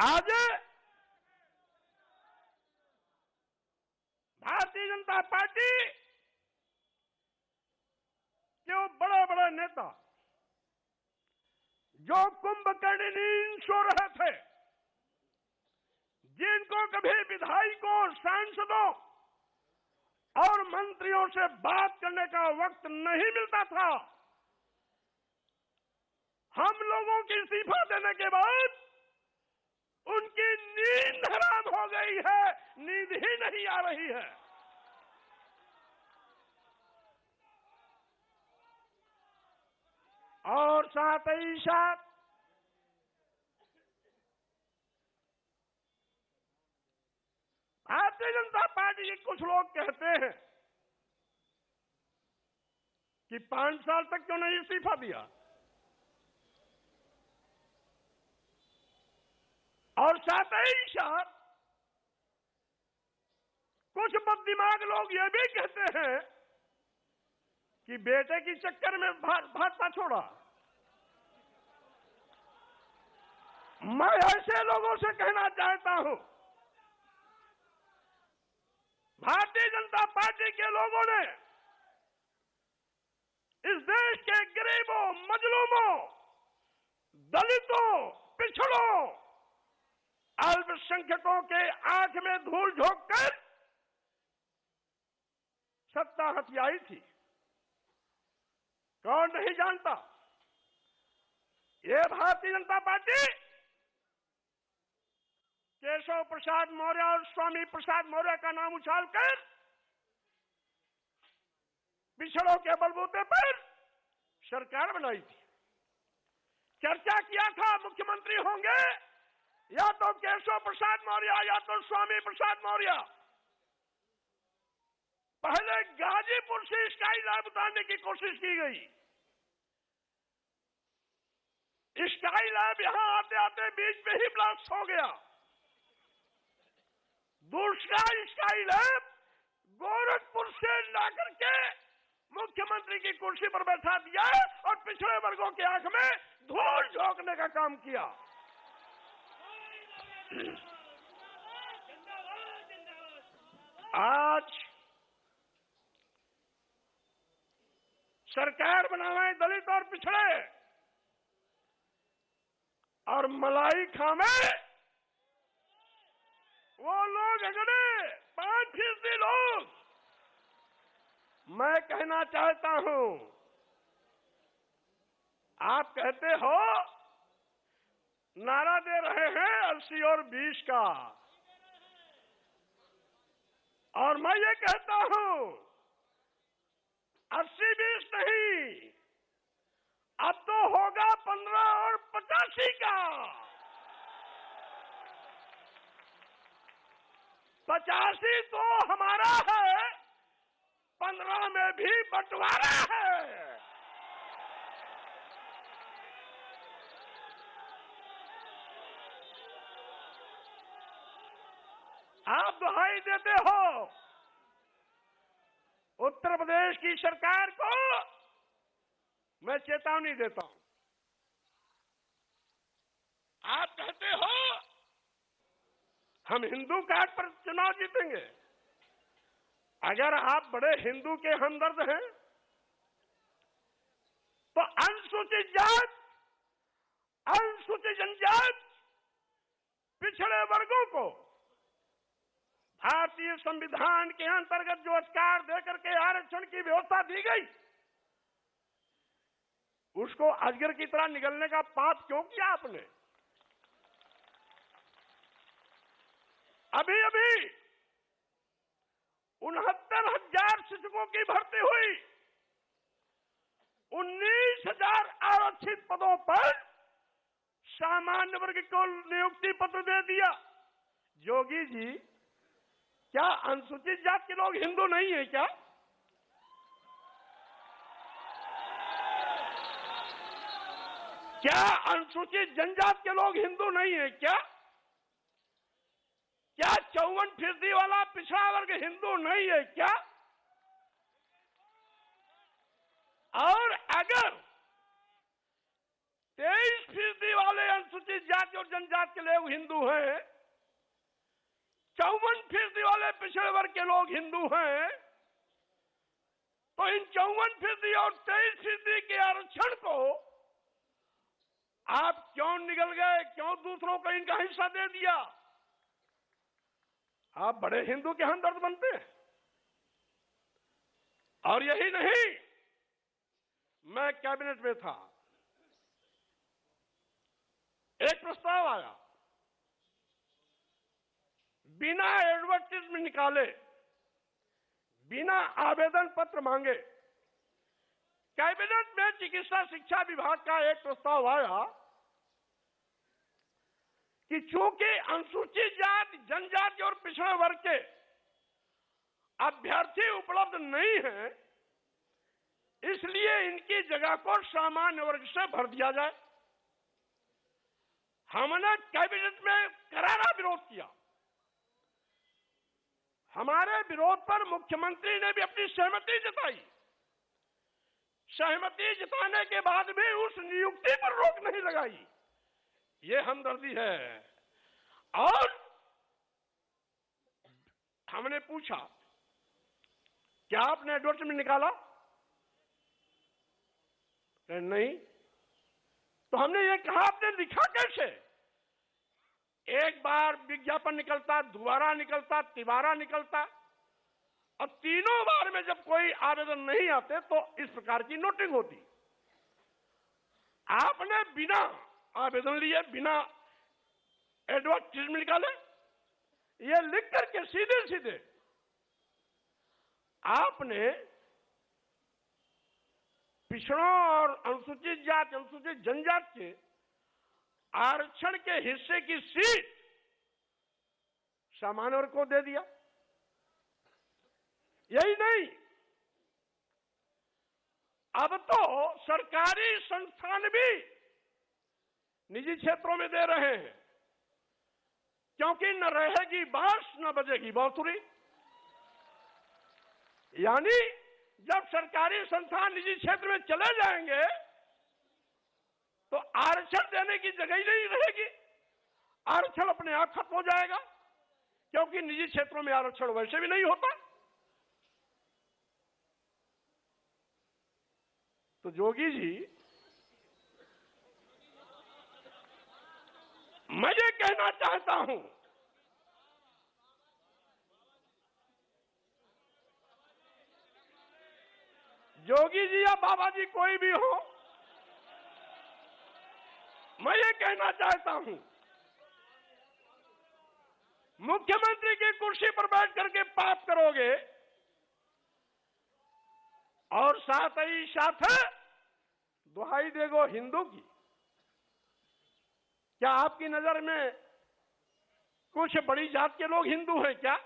आज भारतीय जनता पार्टी के वो बड़े बड़े नेता जो कुंभकर्ण नींद सो रहे थे, जिनको कभी विधायकों, सांसदों और मंत्रियों से बात करने का वक्त नहीं मिलता था, हम लोगों की इस्तीफा देने के बाद उनकी नींद हराम हो गई है, नींद ही नहीं आ रही है। और साथ ही साथ भारतीय जनता पार्टी के कुछ लोग कहते हैं कि 5 साल तक क्यों नहीं इस्तीफा दिया, और साथ ही साथ कुछ बददिमाग लोग ये भी कहते हैं कि बेटे के चक्कर में भाजपा छोड़ा। मैं ऐसे लोगों से कहना चाहता हूं, भारतीय जनता पार्टी के लोगों ने इस देश के गरीबों, मजलूमों, दलितों, पिछड़ों, अल्पसंख्यकों के आंख में धूल झोंककर सत्ता हथियाई थी। कौन नहीं जानता? ये भारतीय जनता पार्टी केशव प्रसाद मौर्य और स्वामी प्रसाद मौर्य का नाम उछालकर पिछड़ों के बलबूते पर सरकार बनाई थी। चर्चा किया था मुख्यमंत्री होंगे या तो केशव प्रसाद मौर्य या तो स्वामी प्रसाद मौर्य। पहले गाजीपुर से स्काई लैब उतारने की कोशिश की गई। स्काई लैब यहां आते आते बीच में ही ब्लास्ट हो गया। दूसरा स्काई लैब गोरखपुर से लाकर के मुख्यमंत्री की कुर्सी पर बैठा दिया और पिछड़े वर्गों की आंख में धूल झोंकने का काम किया। आज सरकार बनाए दलित और पिछड़े, और मलाई खामे वो लोग अगड़े 5% लोग। मैं कहना चाहता हूं, आप कहते हो नारा दे रहे हैं 80 और 20 का, और मैं ये कहता हूं 80-20 नहीं, अब तो होगा 15 और 85 का। 85 तो हमारा है, 15 में भी बंटवारा है। आप दुहाई देते हो उत्तर प्रदेश की सरकार को, मैं चेतावनी देता हूं। आप कहते हो हम हिंदू कार्ड पर चुनाव जीतेंगे। अगर आप बड़े हिंदू के हमदर्द हैं तो अनुसूचित जात, अनुसूचित जनजाति, पिछड़े वर्गों को भारतीय संविधान के अंतर्गत जो अधिकार देकर के आरक्षण की व्यवस्था दी गई, उसको अजगर की तरह निगलने का पाप क्यों किया आपने? अभी अभी 69,000 शिक्षकों की भर्ती हुई, 19,000 आरक्षित पदों पर सामान्य वर्ग को नियुक्ति पत्र दे दिया। योगी जी, क्या अनुसूचित जाति के लोग हिंदू नहीं है क्या? क्या अनुसूचित जनजाति के लोग हिंदू नहीं है क्या? क्या 54% वाला पिछड़ा वर्ग हिंदू नहीं है क्या? और अगर 23% वाले अनुसूचित जातियों और जनजाति के लोग हिंदू हैं, 54% वाले पिछड़े वर्ग के लोग हिंदू हैं, तो इन 54% और 23% के आरक्षण को आप क्यों निगल गए, क्यों दूसरों को इनका हिस्सा दे दिया? आप बड़े हिंदू के हमदर्द बनते हैं। और यही नहीं, मैं कैबिनेट में था, एक प्रस्ताव आया, बिना एडवर्टाइजमेंट निकाले, बिना आवेदन पत्र मांगे, कैबिनेट में चिकित्सा शिक्षा विभाग का एक प्रस्ताव आया कि चूंकि अनुसूचित जाति, जनजाति और पिछड़े वर्ग के अभ्यर्थी उपलब्ध नहीं है, इसलिए इनकी जगह को सामान्य वर्ग से भर दिया जाए। हमने कैबिनेट में करारा विरोध किया। हमारे विरोध पर मुख्यमंत्री ने भी अपनी सहमति जताई। सहमति जताने के बाद भी उस नियुक्ति पर रोक नहीं लगाई। ये हमदर्दी है। और हमने पूछा, क्या आपने एडवर्टाइजमेंट निकाला? नहीं। तो हमने ये कहा, आपने लिखा कैसे? एक बार विज्ञापन निकलता, दोबारा निकलता, तिबारा निकलता, और तीनों बार में जब कोई आवेदन नहीं आते तो इस प्रकार की नोटिंग होती। आपने बिना आवेदन लिए, बिना एडवर्टाइजमेंट निकाले, ये लिख करके सीधे सीधे आपने पिछड़ों और अनुसूचित जाति, अनुसूचित जनजाति के आरक्षण के हिस्से की सीट सामान्य वर्ग को दे दिया। यही नहीं, अब तो सरकारी संस्थान भी निजी क्षेत्रों में दे रहे हैं, क्योंकि न रहेगी बांस न बजेगी बांसुरी। यानी जब सरकारी संस्थान निजी क्षेत्र में चले जाएंगे तो आरक्षण देने की जगह ही नहीं रहेगी, आरक्षण अपने आप खत्म हो जाएगा, क्योंकि निजी क्षेत्रों में आरक्षण वैसे भी नहीं होता। तो जोगी जी, मैं ये कहना चाहता हूं, जोगी जी या बाबा जी कोई भी हो, मैं ये कहना चाहता हूं, मुख्यमंत्री की कुर्सी पर बैठ करके पाप करोगे और साथ ही साथ दुहाई देगो हिंदू की। क्या आपकी नजर में कुछ बड़ी जात के लोग हिंदू हैं क्या?